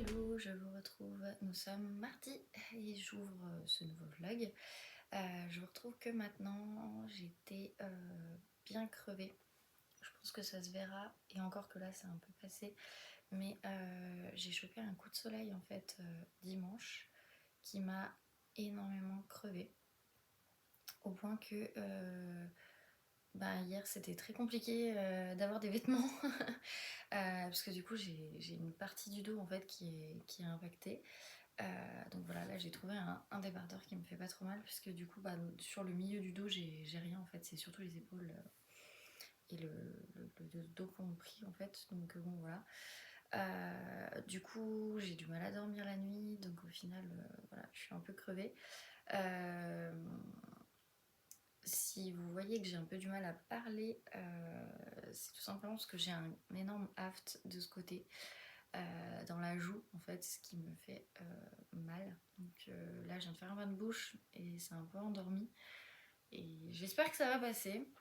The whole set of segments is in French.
Hello, je vous retrouve, nous sommes mardi et j'ouvre ce nouveau vlog. Je vous retrouve que maintenant, j'étais bien crevée. Je pense que ça se verra et encore que là c'est un peu passé. Mais j'ai chopé un coup de soleil en fait dimanche qui m'a énormément crevée. Au point que hier c'était très compliqué d'avoir des vêtements. Parce que du coup j'ai une partie du dos en fait qui est impactée. Donc voilà, là j'ai trouvé un débardeur qui me fait pas trop mal, puisque du coup sur le milieu du dos j'ai rien en fait, c'est surtout les épaules et le dos qui ont pris en fait, donc bon voilà. Du coup j'ai du mal à dormir la nuit, donc au final voilà, je suis un peu crevée. Si vous voyez que j'ai un peu du mal à parler, c'est tout simplement parce que j'ai un énorme aft de ce côté, dans la joue en fait, ce qui me fait mal. Donc là je viens de faire un bain de bouche et c'est un peu endormi. Et j'espère que ça va passer.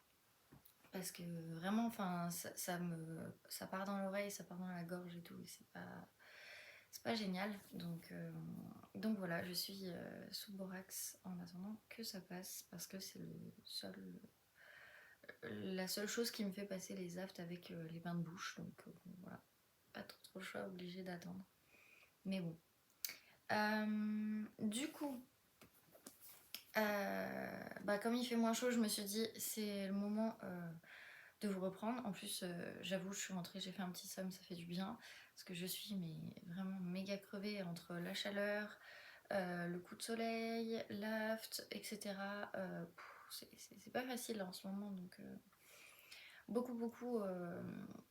Parce que vraiment, enfin, ça part dans l'oreille, ça part dans la gorge et tout, et c'est pas génial. Donc voilà, je suis sous borax en attendant que ça passe, parce que c'est la seule chose qui me fait passer les aftes avec les bains de bouche. Donc bon, voilà, pas trop le choix, obligé d'attendre. Mais bon. Du coup, comme il fait moins chaud, je me suis dit c'est le moment de vous reprendre. En plus, j'avoue, je suis rentrée, j'ai fait un petit somme, ça fait du bien. Parce que je suis vraiment méga crevée entre la chaleur, le coup de soleil, l'aft, etc. C'est pas facile là, en ce moment, donc beaucoup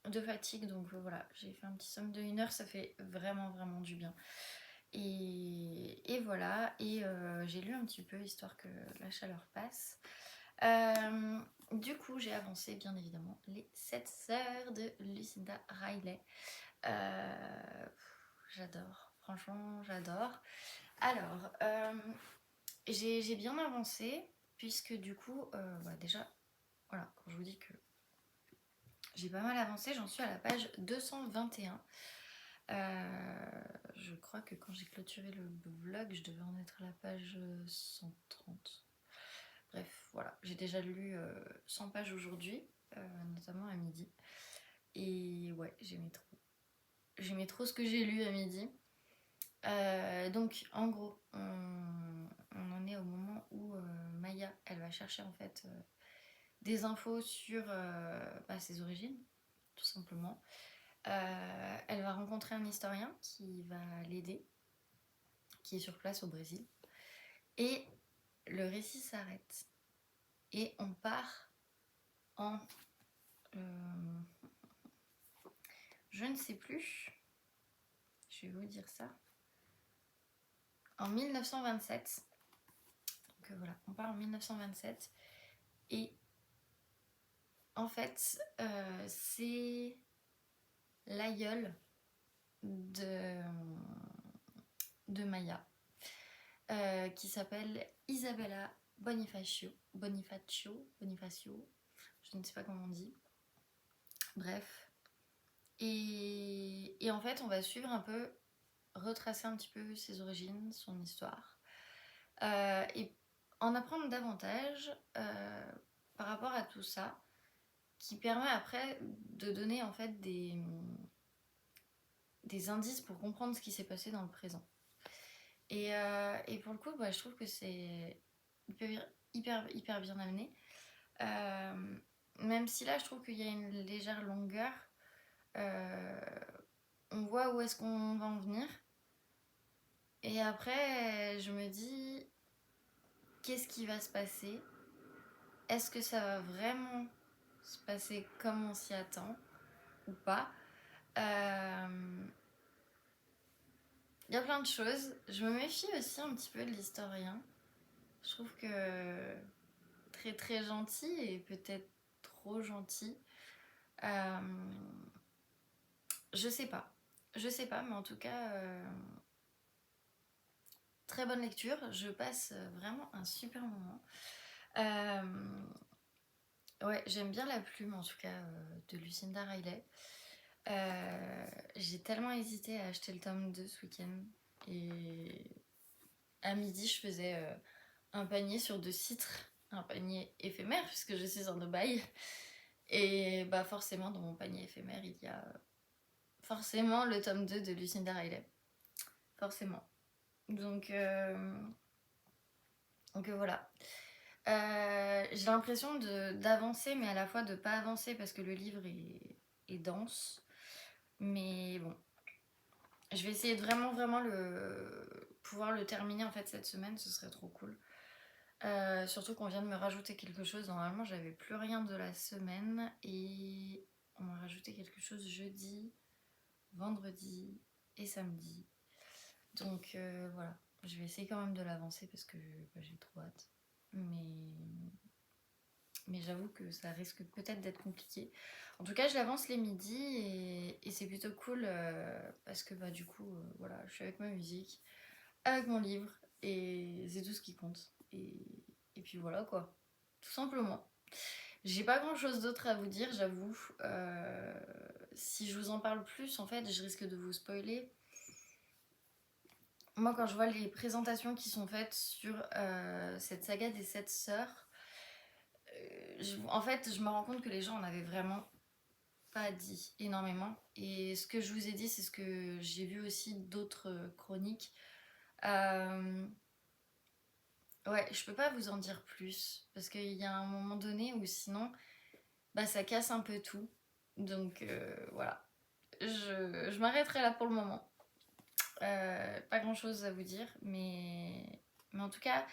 de fatigue. Donc voilà, j'ai fait un petit somme de 1 heure, ça fait vraiment du bien. Et voilà, et j'ai lu un petit peu histoire que la chaleur passe. Du coup, j'ai avancé bien évidemment les 7 heures de Lucinda Riley. J'adore, franchement, j'adore. Alors, j'ai bien avancé, puisque du coup, déjà, voilà, quand je vous dis que j'ai pas mal avancé, j'en suis à la page 221. Je crois que quand j'ai clôturé le vlog, je devais en être à la page 130. Bref, voilà, j'ai déjà lu 100 pages aujourd'hui, notamment à midi. Et ouais, j'aimais trop. J'aimais trop ce que j'ai lu à midi. Donc, en gros, on en est au moment où Maya, elle va chercher en fait des infos sur ses origines, tout simplement. Elle va rencontrer un historien qui va l'aider, qui est sur place au Brésil. Et le récit s'arrête. Et on part en... je ne sais plus. Je vais vous dire ça. En 1927. Donc voilà, on part en 1927. Et en fait, c'est l'aïeul de Maya, qui s'appelle Isabella Bonifacio, je ne sais pas comment on dit. Bref. Et en fait, on va suivre un peu, retracer un petit peu ses origines, son histoire, et en apprendre davantage par rapport à tout ça, qui permet après de donner en fait des indices pour comprendre ce qui s'est passé dans le présent. Et pour le coup, je trouve que c'est hyper bien amené. Même si là, je trouve qu'il y a une légère longueur. On voit où est-ce qu'on va en venir. Et après, je me dis, qu'est-ce qui va se passer? Est-ce que ça va vraiment se passer comme on s'y attend ou pas? Il y a plein de choses. Je me méfie aussi un petit peu de l'historien. Je trouve que très gentil et peut-être trop gentil. Je sais pas. Mais en tout cas, très bonne lecture. Je passe vraiment un super moment. Ouais, j'aime bien la plume en tout cas de Lucinda Riley. J'ai tellement hésité à acheter le tome 2 ce week-end. Et à midi, je faisais un panier sur 2 citres, un panier éphémère puisque je suis en Dubaï. Et bah forcément, dans mon panier éphémère, il y a forcément le tome 2 de Lucinda Riley. Forcément. Donc voilà. J'ai l'impression d'avancer, mais à la fois de pas avancer parce que le livre est dense. Mais bon, je vais essayer de vraiment pouvoir le terminer en fait cette semaine, ce serait trop cool. Surtout qu'on vient de me rajouter quelque chose. Normalement, j'avais plus rien de la semaine et on m'a rajouté quelque chose jeudi, vendredi et samedi. Donc voilà, je vais essayer quand même de l'avancer parce que bah, j'ai trop hâte. Mais j'avoue que ça risque peut-être d'être compliqué. En tout cas, je l'avance les midis et c'est plutôt cool parce que bah, du coup, voilà, je suis avec ma musique, avec mon livre et c'est tout ce qui compte. Et puis voilà quoi, tout simplement. J'ai pas grand chose d'autre à vous dire, j'avoue. Si je vous en parle plus, en fait, je risque de vous spoiler. Moi, quand je vois les présentations qui sont faites sur cette saga des 7 sœurs, en fait, je me rends compte que les gens en avaient vraiment pas dit énormément. Et ce que je vous ai dit, c'est ce que j'ai vu aussi d'autres chroniques. Ouais, je peux pas vous en dire plus. Parce qu'il y a un moment donné où sinon, bah, ça casse un peu tout. Donc voilà. Je m'arrêterai là pour le moment. Pas grand chose à vous dire, mais en tout cas,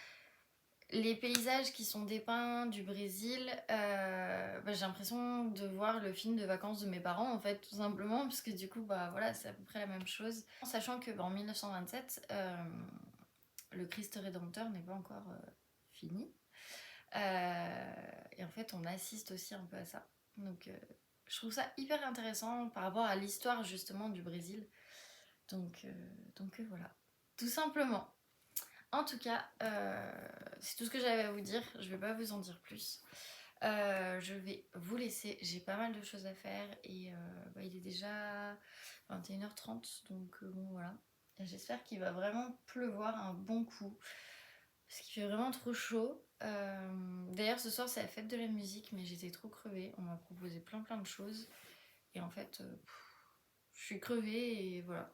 les paysages qui sont dépeints du Brésil, bah, j'ai l'impression de voir le film de vacances de mes parents, en fait, tout simplement, parce que du coup, bah voilà, c'est à peu près la même chose. En sachant que bah, en 1927, le Christ Rédempteur n'est pas encore fini. Et en fait, on assiste aussi un peu à ça. Donc, je trouve ça hyper intéressant par rapport à l'histoire justement du Brésil. Donc voilà, tout simplement. En tout cas, c'est tout ce que j'avais à vous dire. Je vais pas vous en dire plus. Je vais vous laisser. J'ai pas mal de choses à faire et bah, il est déjà 21h30. Donc bon voilà. J'espère qu'il va vraiment pleuvoir un bon coup. Parce qu'il fait vraiment trop chaud. D'ailleurs ce soir c'est la fête de la musique mais j'étais trop crevée. On m'a proposé plein de choses. Et en fait, je suis crevée et voilà.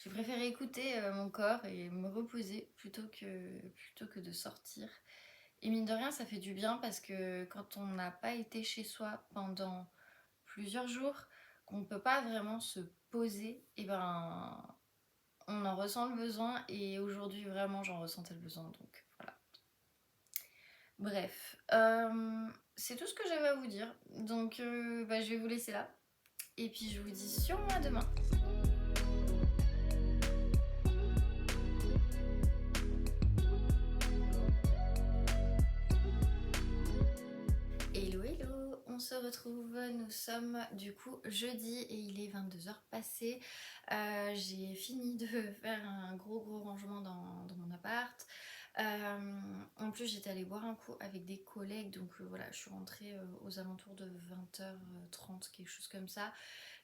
J'ai préféré écouter mon corps et me reposer plutôt que de sortir. Et mine de rien, ça fait du bien parce que quand on n'a pas été chez soi pendant plusieurs jours, qu'on ne peut pas vraiment se poser, et ben on en ressent le besoin. Et aujourd'hui, vraiment, j'en ressentais le besoin. Donc voilà. Bref, c'est tout ce que j'avais à vous dire. Donc bah, je vais vous laisser là. Et puis je vous dis sûrement à demain. Hello hello, on se retrouve, nous sommes du coup jeudi et il est 22h passé. J'ai fini de faire un gros rangement dans mon appart. En plus j'étais allée boire un coup avec des collègues, donc voilà, je suis rentrée aux alentours de 20h30, quelque chose comme ça.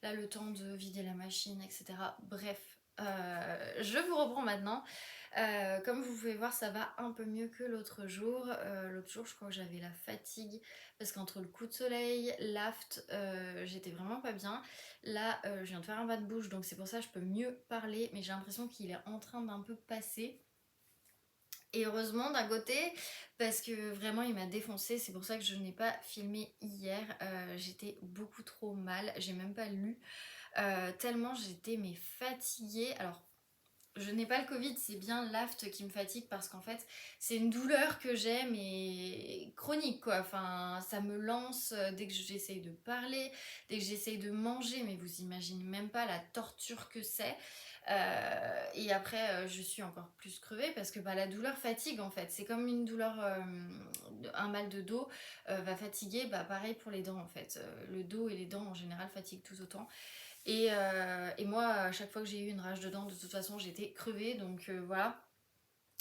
Là le temps de vider la machine, etc. Bref, je vous reprends maintenant. Comme vous pouvez voir, ça va un peu mieux que l'autre jour. L'autre jour, je crois que j'avais la fatigue parce qu'entre le coup de soleil, l'aft, j'étais vraiment pas bien. Là, je viens de faire un bas de bouche, donc c'est pour ça que je peux mieux parler, mais j'ai l'impression qu'il est en train d'un peu passer. Et heureusement d'un côté, parce que vraiment il m'a défoncé, c'est pour ça que je n'ai pas filmé hier. J'étais beaucoup trop mal, j'ai même pas lu, tellement j'étais mais fatiguée. Alors je n'ai pas le Covid, c'est bien l'aft qui me fatigue parce qu'en fait c'est une douleur que j'ai mais chronique quoi. Enfin ça me lance dès que j'essaye de parler, dès que j'essaye de manger, mais vous imaginez même pas la torture que c'est. Et après je suis encore plus crevée parce que bah, la douleur fatigue en fait. C'est comme une douleur, un mal de dos va fatiguer, bah pareil pour les dents en fait. Le dos et les dents en général fatiguent tout autant. Et moi, à chaque fois que j'ai eu une rage de dents, de toute façon, j'étais crevée. Donc voilà.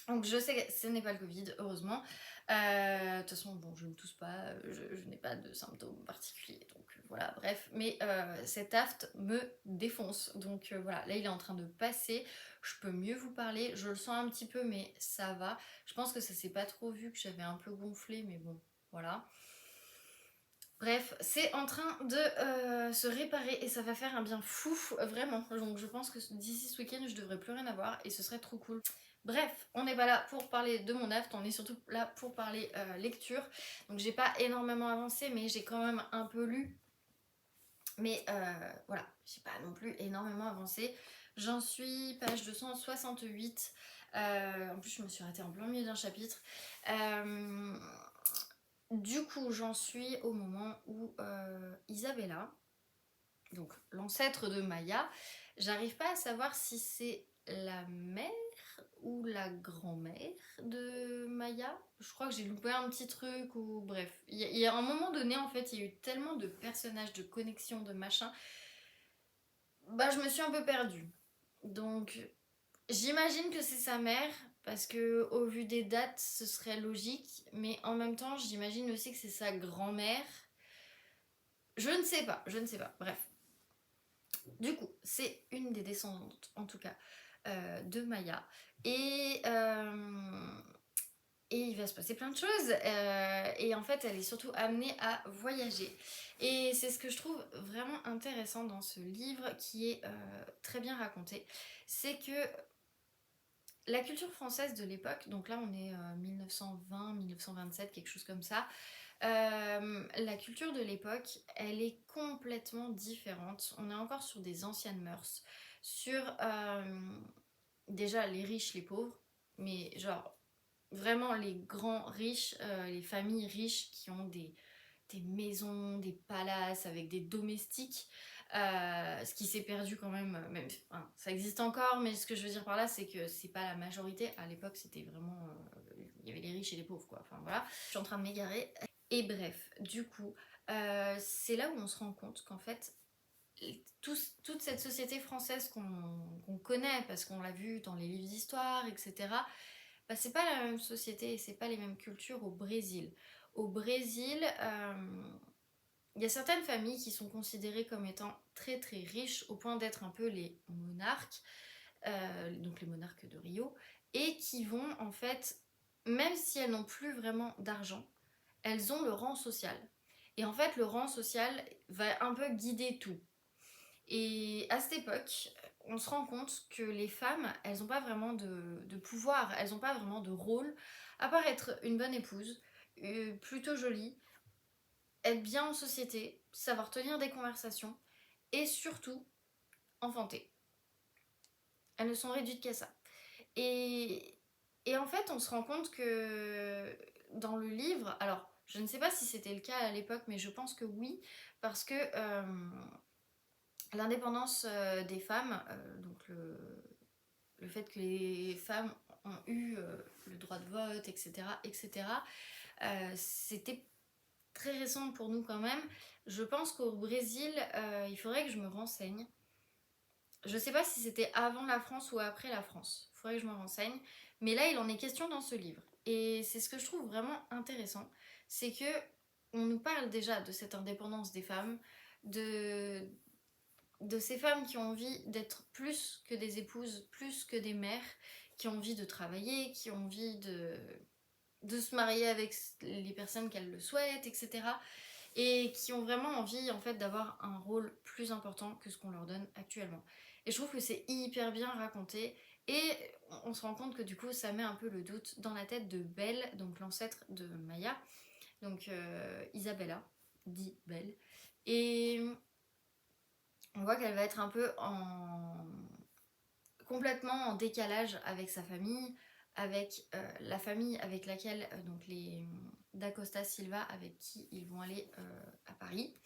Donc je sais que ce n'est pas le Covid, heureusement. De toute façon, bon, je ne tousse pas, je n'ai pas de symptômes particuliers. Donc voilà, bref. Mais cet aft me défonce. Donc voilà, là il est en train de passer. Je peux mieux vous parler. Je le sens un petit peu, mais ça va. Je pense que ça s'est pas trop vu, que j'avais un peu gonflé, mais bon, voilà. Bref, c'est en train de se réparer et ça va faire un bien fou, vraiment. Donc je pense que d'ici ce week-end, je devrais plus rien avoir et ce serait trop cool. Bref, on n'est pas là pour parler de mon aft, on est surtout là pour parler lecture. Donc j'ai pas énormément avancé, mais j'ai quand même un peu lu. Mais voilà, j'ai pas non plus énormément avancé. J'en suis page 268. En plus, je me suis arrêtée en plein milieu d'un chapitre. Du coup, j'en suis au moment où Isabella, donc l'ancêtre de Maya, j'arrive pas à savoir si c'est la mère ou la grand-mère de Maya. Je crois que j'ai loupé un petit truc ou bref. Il y a un moment donné, en fait, il y a eu tellement de personnages, de connexions, de machin. Bah, je me suis un peu perdue. Donc, j'imagine que c'est sa mère, parce que au vu des dates, ce serait logique. Mais en même temps, j'imagine aussi que c'est sa grand-mère. Je ne sais pas, je ne sais pas. Bref. Du coup, c'est une des descendantes, en tout cas, de Maya. Et, et il va se passer plein de choses. Et en fait, elle est surtout amenée à voyager. Et c'est ce que je trouve vraiment intéressant dans ce livre, qui est très bien raconté. C'est que la culture française de l'époque, donc là on est 1920-1927, quelque chose comme ça, la culture de l'époque, elle est complètement différente. On est encore sur des anciennes mœurs, sur déjà les riches, les pauvres, mais genre vraiment les grands riches, les familles riches qui ont des maisons, des palaces avec des domestiques. Ce qui s'est perdu quand même, enfin, ça existe encore, mais ce que je veux dire par là, c'est que c'est pas la majorité. À l'époque, c'était vraiment. Il y avait les riches et les pauvres, quoi. Enfin voilà. Je suis en train de m'égarer. Et bref, du coup, c'est là où on se rend compte qu'en fait, toute cette société française qu'on connaît, parce qu'on l'a vu dans les livres d'histoire, etc., bah, c'est pas la même société et c'est pas les mêmes cultures au Brésil. Au Brésil, il y a certaines familles qui sont considérées comme étant très très riches au point d'être un peu les monarques, donc les monarques de Rio, et qui vont en fait, même si elles n'ont plus vraiment d'argent, elles ont le rang social. Et en fait, le rang social va un peu guider tout. Et à cette époque, on se rend compte que les femmes, elles n'ont pas vraiment de pouvoir, elles n'ont pas vraiment de rôle, à part être une bonne épouse, plutôt jolie, être bien en société, savoir tenir des conversations et surtout enfanter. Elles ne sont réduites qu'à ça. Et, et en fait, on se rend compte que dans le livre, alors je ne sais pas si c'était le cas à l'époque, mais je pense que oui, parce que l'indépendance des femmes, donc le fait que les femmes ont eu le droit de vote, etc., etc., c'était très récent pour nous quand même. Je pense qu'au Brésil, il faudrait que je me renseigne. Je sais pas si c'était avant la France ou après la France. Il faudrait que je me renseigne. Mais là, il en est question dans ce livre. Et c'est ce que je trouve vraiment intéressant. C'est que on nous parle déjà de cette indépendance des femmes, de ces femmes qui ont envie d'être plus que des épouses, plus que des mères, qui ont envie de travailler, qui ont envie de se marier avec les personnes qu'elles le souhaitent, etc. Et qui ont vraiment envie en fait d'avoir un rôle plus important que ce qu'on leur donne actuellement. Et je trouve que c'est hyper bien raconté et on se rend compte que du coup ça met un peu le doute dans la tête de Belle, donc l'ancêtre de Maya, donc Isabella, dit Belle. Et on voit qu'elle va être un peu complètement en décalage avec sa famille, avec la famille avec laquelle, donc les d'Acosta Silva, avec qui ils vont aller à Paris.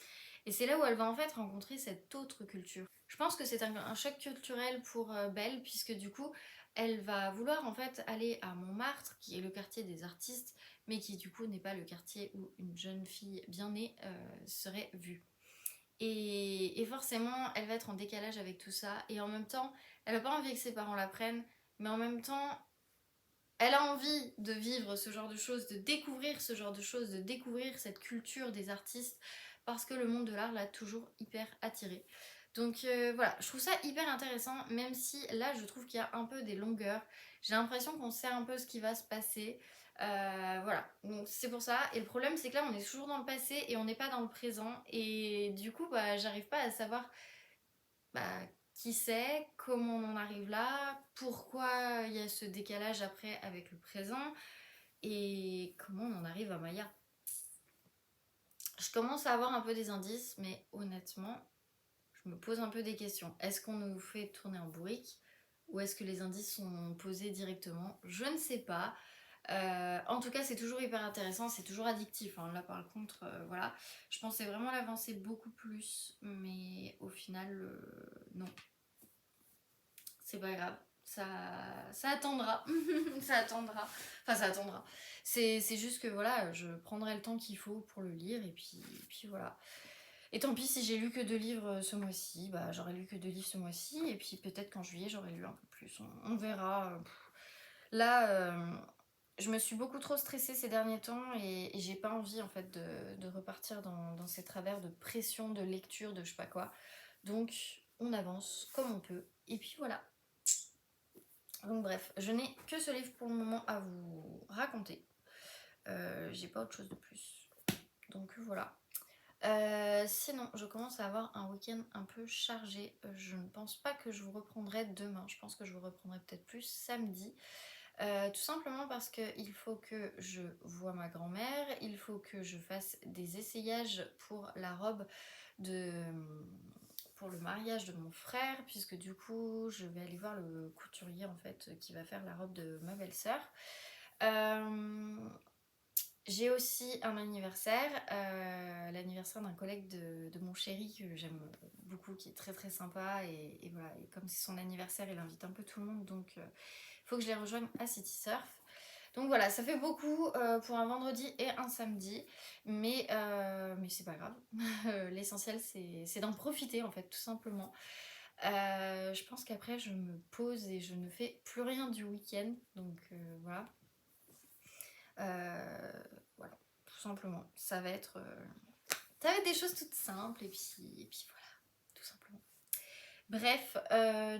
Et c'est là où elle va en fait rencontrer cette autre culture. Je pense que c'est un choc culturel pour Belle, puisque du coup, elle va vouloir en fait aller à Montmartre, qui est le quartier des artistes, mais qui du coup n'est pas le quartier où une jeune fille bien née serait vue. Et forcément, elle va être en décalage avec tout ça. Et en même temps, elle n'a pas envie que ses parents la prennent, mais en même temps, elle a envie de vivre ce genre de choses, de découvrir ce genre de choses, de découvrir cette culture des artistes, parce que le monde de l'art l'a toujours hyper attiré. Donc voilà, je trouve ça hyper intéressant, même si là je trouve qu'il y a un peu des longueurs. J'ai l'impression qu'on sait un peu ce qui va se passer. Voilà, donc c'est pour ça. Et le problème c'est que là on est toujours dans le passé et on n'est pas dans le présent. Et du coup, bah, j'arrive pas à savoir bah, qui c'est, comment on en arrive là, pourquoi il y a ce décalage après avec le présent et comment on en arrive à Maya. Je commence à avoir un peu des indices, mais honnêtement, je me pose un peu des questions. Est-ce qu'on nous fait tourner en bourrique ou est-ce que les indices sont posés directement? Je ne sais pas. En tout cas, c'est toujours hyper intéressant, c'est toujours addictif, hein. Là, par contre, voilà. Je pensais vraiment l'avancer beaucoup plus, mais au final, non. C'est pas grave. Ça attendra. Ça attendra. Enfin, ça attendra. C'est juste que voilà, je prendrai le temps qu'il faut pour le lire et puis voilà. Et tant pis si j'ai lu que 2 livres ce mois-ci, bah j'aurais lu que 2 livres ce mois-ci, et puis peut-être qu'en juillet j'aurais lu un peu plus, on verra. Là, je me suis beaucoup trop stressée ces derniers temps et j'ai pas envie en fait de repartir dans ces travers de pression, de lecture, de je sais pas quoi. Donc on avance comme on peut, et puis voilà. Donc bref, je n'ai que ce livre pour le moment à vous raconter. J'ai pas autre chose de plus. Donc voilà. Sinon, je commence à avoir un week-end un peu chargé. Je ne pense pas que je vous reprendrai demain. Je pense que je vous reprendrai peut-être plus samedi. Tout simplement parce qu'il faut que je voie ma grand-mère. Il faut que je fasse des essayages pour la robe de... pour le mariage de mon frère. Puisque du coup, je vais aller voir le couturier en fait qui va faire la robe de ma belle-sœur. J'ai aussi un anniversaire, l'anniversaire d'un collègue de mon chéri que j'aime beaucoup, qui est très très sympa. Et voilà, et comme c'est son anniversaire, il invite un peu tout le monde, donc il faut que je les rejoigne à City Surf. Donc voilà, ça fait beaucoup pour un vendredi et un samedi, mais c'est pas grave. L'essentiel c'est d'en profiter en fait, tout simplement. Je pense qu'après je me pose et je ne fais plus rien du week-end, donc voilà. Voilà, tout simplement. Ça va être des choses toutes simples, et puis voilà, tout simplement. Bref,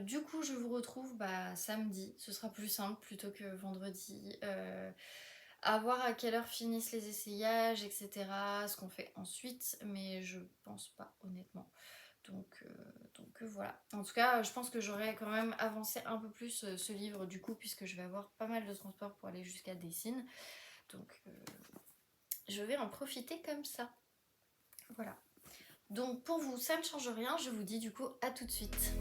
du coup, je vous retrouve samedi. Ce sera plus simple plutôt que vendredi. À voir à quelle heure finissent les essayages, etc. Ce qu'on fait ensuite, mais je pense pas, honnêtement. Donc voilà. En tout cas, je pense que j'aurais quand même avancé un peu plus ce livre du coup, puisque je vais avoir pas mal de transport pour aller jusqu'à Dessines. Donc je vais en profiter comme ça. Voilà. Donc pour vous, ça ne change rien. Je vous dis du coup à tout de suite.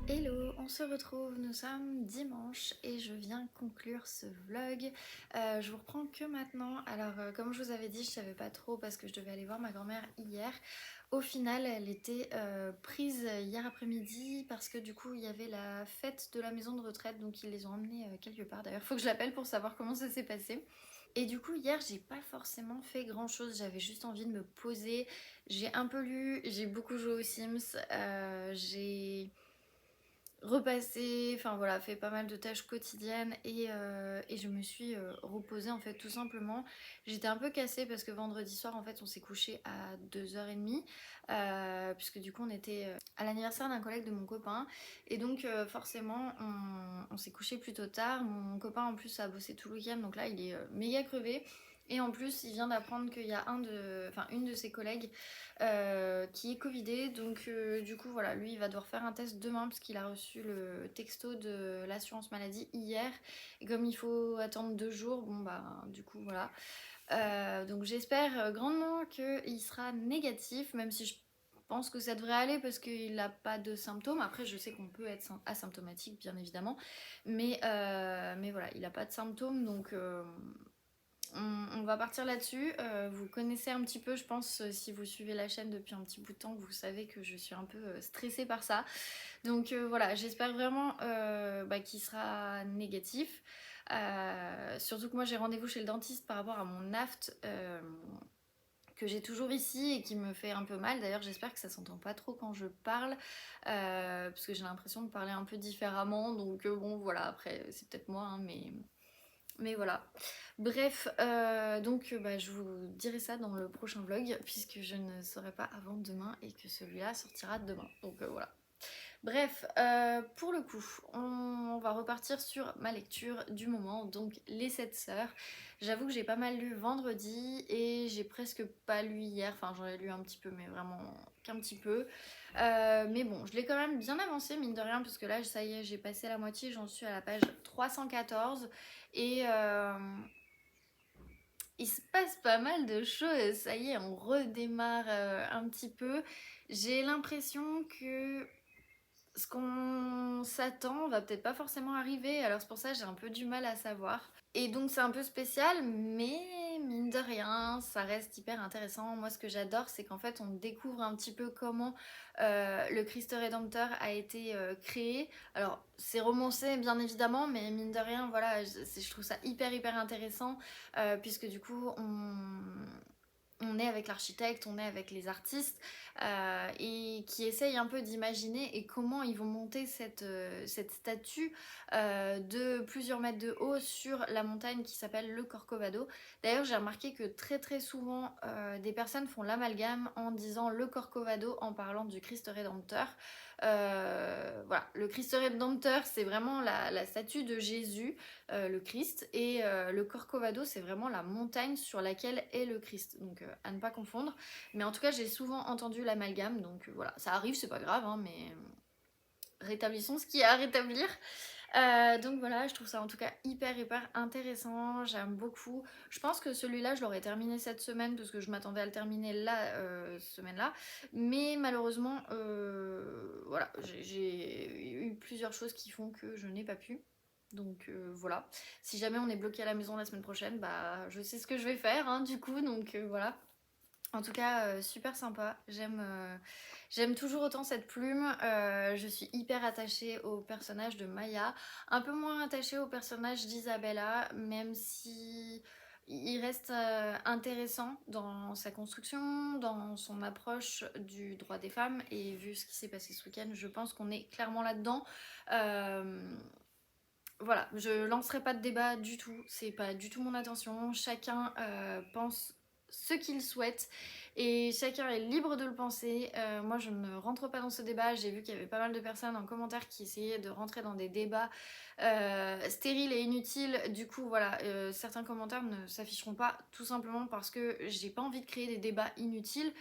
Hello, on se retrouve, nous sommes dimanche et je viens conclure ce vlog. Je vous reprends que maintenant. Alors comme je vous avais dit, je savais pas trop parce que je devais aller voir ma grand-mère hier. Au final, elle était prise hier après-midi parce que du coup il y avait la fête de la maison de retraite, donc ils les ont emmenés quelque part. D'ailleurs, faut que je l'appelle pour savoir comment ça s'est passé. Et du coup hier j'ai pas forcément fait grand chose, j'avais juste envie de me poser. J'ai un peu lu, j'ai beaucoup joué aux Sims, j'ai repassé, enfin voilà, fait pas mal de tâches quotidiennes et je me suis reposée en fait tout simplement. J'étais un peu cassée parce que vendredi soir en fait on s'est couché à 2h30 puisque du coup on était à l'anniversaire d'un collègue de mon copain et donc forcément on s'est couché plutôt tard. Mon copain en plus a bossé tout le week-end, donc là il est méga crevé. Et en plus, il vient d'apprendre qu'il y a une de ses collègues qui est covidé. Donc du coup, voilà, lui, il va devoir faire un test demain parce qu'il a reçu le texto de l'assurance maladie hier. Et comme il faut attendre 2 jours, bon bah du coup, voilà. Donc j'espère grandement qu'il sera négatif, même si je pense que ça devrait aller parce qu'il n'a pas de symptômes. Après, je sais qu'on peut être asymptomatique, bien évidemment. Mais voilà, il n'a pas de symptômes, on va partir là-dessus. Vous connaissez un petit peu, je pense, si vous suivez la chaîne depuis un petit bout de temps, vous savez que je suis un peu stressée par ça. Donc voilà, j'espère vraiment qu'il sera négatif. Surtout que moi j'ai rendez-vous chez le dentiste par rapport à mon aft que j'ai toujours ici et qui me fait un peu mal. D'ailleurs j'espère que ça s'entend pas trop quand je parle parce que j'ai l'impression de parler un peu différemment. Donc bon voilà, après c'est peut-être moi hein, mais voilà. Bref, donc je vous dirai ça dans le prochain vlog puisque je ne saurai pas avant demain et que celui-là sortira demain. Donc voilà. Bref, pour le coup, on va repartir sur ma lecture du moment, donc Les 7 sœurs. J'avoue que j'ai pas mal lu vendredi et j'ai presque pas lu hier, enfin j'en ai lu un petit peu mais vraiment qu'un petit peu. Mais bon, je l'ai quand même bien avancé mine de rien parce que là ça y est, j'ai passé la moitié, j'en suis à la page 314 et il se passe pas mal de choses, ça y est, on redémarre un petit peu. J'ai l'impression que ce qu'on s'attend va peut-être pas forcément arriver, alors c'est pour ça que j'ai un peu du mal à savoir. Et donc c'est un peu spécial, mais mine de rien, ça reste hyper intéressant. Moi ce que j'adore, c'est qu'en fait on découvre un petit peu comment le Christ Rédempteur a été créé. Alors c'est romancé bien évidemment, mais mine de rien, voilà, je trouve ça hyper intéressant, puisque du coup on est avec l'architecte, on est avec les artistes et qui essayent un peu d'imaginer et comment ils vont monter cette statue de plusieurs mètres de haut sur la montagne qui s'appelle le Corcovado. D'ailleurs j'ai remarqué que très souvent des personnes font l'amalgame en disant le Corcovado en parlant du Christ Rédempteur. Voilà, le Christ Rédempteur c'est vraiment la statue de Jésus, le Christ, et le Corcovado c'est vraiment la montagne sur laquelle est le Christ, donc à ne pas confondre. Mais en tout cas j'ai souvent entendu l'amalgame, donc voilà, ça arrive, c'est pas grave, hein, mais rétablissons ce qu'il y a à rétablir. Donc voilà, je trouve ça en tout cas hyper intéressant, j'aime beaucoup. Je pense que celui-là je l'aurais terminé cette semaine parce que je m'attendais à le terminer semaine-là, mais malheureusement voilà, j'ai eu plusieurs choses qui font que je n'ai pas pu. Donc voilà, si jamais on est bloqué à la maison la semaine prochaine, bah je sais ce que je vais faire hein, du coup, donc voilà. En tout cas, super sympa. J'aime toujours autant cette plume. Je suis hyper attachée au personnage de Maya. Un peu moins attachée au personnage d'Isabella, même si il reste intéressant dans sa construction, dans son approche du droit des femmes. Et vu ce qui s'est passé ce week-end, je pense qu'on est clairement là-dedans. Voilà, je lancerai pas de débat du tout. C'est pas du tout mon intention. Chacun pense ce qu'il souhaite et chacun est libre de le penser. Moi je ne rentre pas dans ce débat, j'ai vu qu'il y avait pas mal de personnes en commentaire qui essayaient de rentrer dans des débats stériles et inutiles. Du coup voilà, certains commentaires ne s'afficheront pas tout simplement parce que j'ai pas envie de créer des débats inutiles,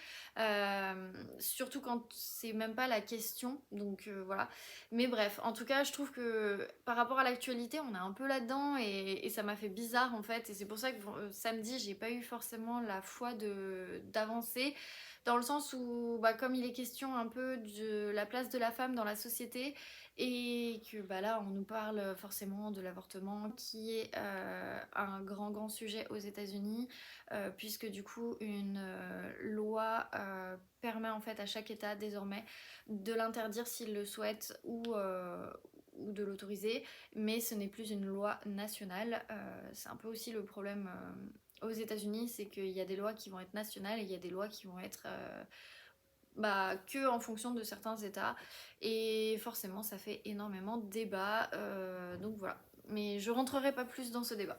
surtout quand c'est même pas la question, donc voilà. Mais bref, en tout cas je trouve que par rapport à l'actualité on est un peu là-dedans et ça m'a fait bizarre en fait, et c'est pour ça que samedi j'ai pas eu forcément la foi d'avancer, dans le sens où comme il est question un peu de la place de la femme dans la société et que là on nous parle forcément de l'avortement qui est un grand sujet aux États-Unis, puisque du coup une loi permet en fait à chaque État désormais de l'interdire s'il le souhaite ou de l'autoriser, mais ce n'est plus une loi nationale. C'est un peu aussi le problème aux États-Unis, c'est qu'il y a des lois qui vont être nationales et il y a des lois qui vont être que en fonction de certains États, et forcément ça fait énormément de débats, donc voilà. Mais je rentrerai pas plus dans ce débat.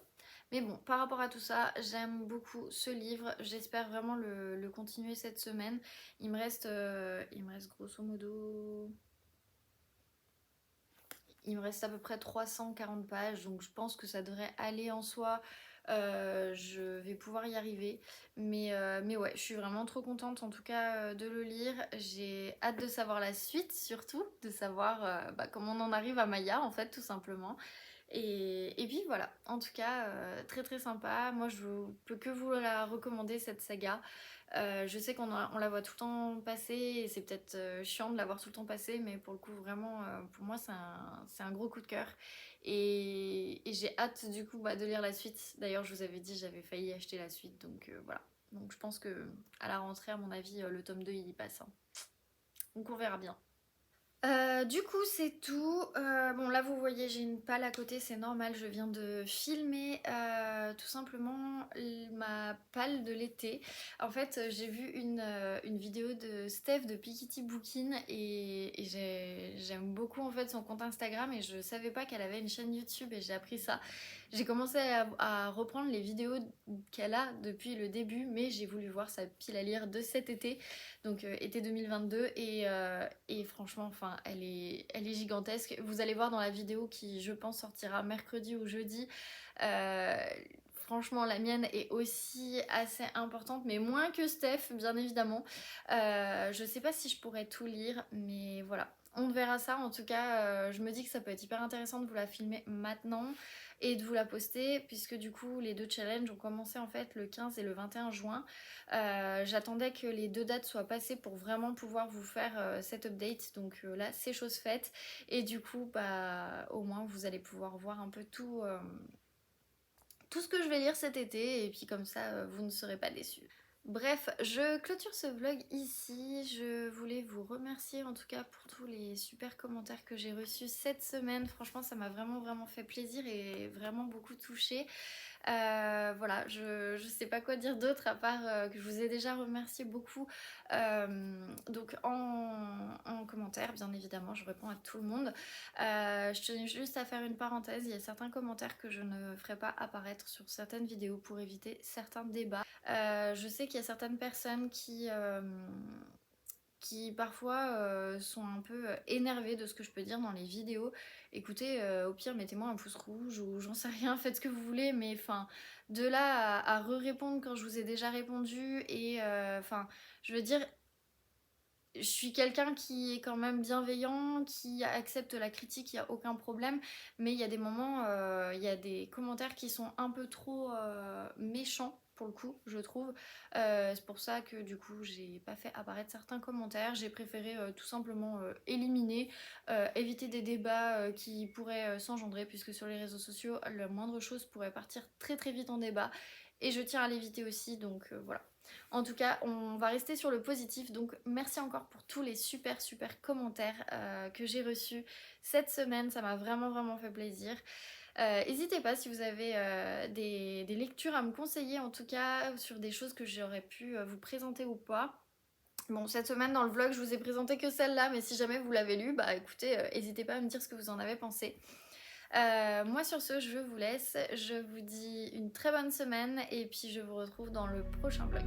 Mais bon, par rapport à tout ça, j'aime beaucoup ce livre, j'espère vraiment le continuer cette semaine. Il me reste grosso modo... Il me reste à peu près 340 pages, donc je pense que ça devrait aller en soi. Je vais pouvoir y arriver. Mais ouais, je suis vraiment trop contente en tout cas de le lire. J'ai hâte de savoir la suite, surtout, de savoir comment on en arrive à Maya en fait, tout simplement. Et puis voilà, en tout cas, très très sympa. Moi, je peux que vous la recommander, cette saga. Je sais on la voit tout le temps passer et c'est peut-être chiant de la voir tout le temps passer, mais pour le coup, vraiment, pour moi, c'est un gros coup de cœur. Et j'ai hâte du coup de lire la suite. D'ailleurs, je vous avais dit, j'avais failli acheter la suite, donc voilà. Donc je pense que à la rentrée, à mon avis, le tome 2 il y passe, hein. Donc on verra bien. Du coup c'est tout. Bon là vous voyez j'ai une palle à côté, c'est normal, je viens de filmer tout simplement ma palle de l'été. En fait j'ai vu une vidéo de Steph de Pikiti Bookin et j'aime beaucoup en fait son compte Instagram et je savais pas qu'elle avait une chaîne YouTube et j'ai appris ça. J'ai commencé à reprendre les vidéos qu'elle a depuis le début, mais j'ai voulu voir sa pile à lire de cet été, donc été 2022, et franchement, enfin, elle est gigantesque. Vous allez voir dans la vidéo qui, je pense, sortira mercredi ou jeudi. Euh, Franchement, la mienne est aussi assez importante, mais moins que Steph, bien évidemment. Je sais pas si je pourrais tout lire, mais voilà. On verra ça. En tout cas, je me dis que ça peut être hyper intéressant de vous la filmer maintenant et de vous la poster, puisque du coup, les deux challenges ont commencé en fait le 15 et le 21 juin. J'attendais que les deux dates soient passées pour vraiment pouvoir vous faire cet update. Donc là, c'est chose faite. Et du coup, au moins, vous allez pouvoir voir un peu tout ce que je vais lire cet été. Et puis comme ça, vous ne serez pas déçus. Bref, je clôture ce vlog ici. Je voulais vous remercier en tout cas pour tous les super commentaires que j'ai reçus cette semaine. Franchement, ça m'a vraiment vraiment fait plaisir et vraiment beaucoup touchée. Voilà, je sais pas quoi dire d'autre à part que je vous ai déjà remercié beaucoup. Donc en commentaire, bien évidemment, je réponds à tout le monde. Je tenais juste à faire une parenthèse, il y a certains commentaires que je ne ferai pas apparaître sur certaines vidéos pour éviter certains débats. Je sais qu'il y a certaines personnes qui parfois sont un peu énervées de ce que je peux dire dans les vidéos. Écoutez, au pire mettez-moi un pouce rouge ou j'en sais rien, faites ce que vous voulez, mais enfin de là à re-répondre quand je vous ai déjà répondu et enfin je veux dire, je suis quelqu'un qui est quand même bienveillant, qui accepte la critique, il n'y a aucun problème, mais il y a des moments, il y a des commentaires qui sont un peu trop méchants pour le coup, je trouve. C'est pour ça que du coup, j'ai pas fait apparaître certains commentaires, j'ai préféré tout simplement éliminer, éviter des débats qui pourraient s'engendrer, puisque sur les réseaux sociaux, la moindre chose pourrait partir très très vite en débat, et je tiens à l'éviter aussi, donc voilà. En tout cas, on va rester sur le positif. Donc, merci encore pour tous les super super commentaires que j'ai reçus cette semaine. Ça m'a vraiment vraiment fait plaisir. N'hésitez pas si vous avez des lectures à me conseiller, en tout cas sur des choses que j'aurais pu vous présenter ou pas. Bon, cette semaine dans le vlog, je vous ai présenté que celle-là, mais si jamais vous l'avez lu, bah écoutez, n'hésitez pas à me dire ce que vous en avez pensé. Moi sur ce, je vous laisse. Je vous dis une très bonne semaine et puis je vous retrouve dans le prochain vlog.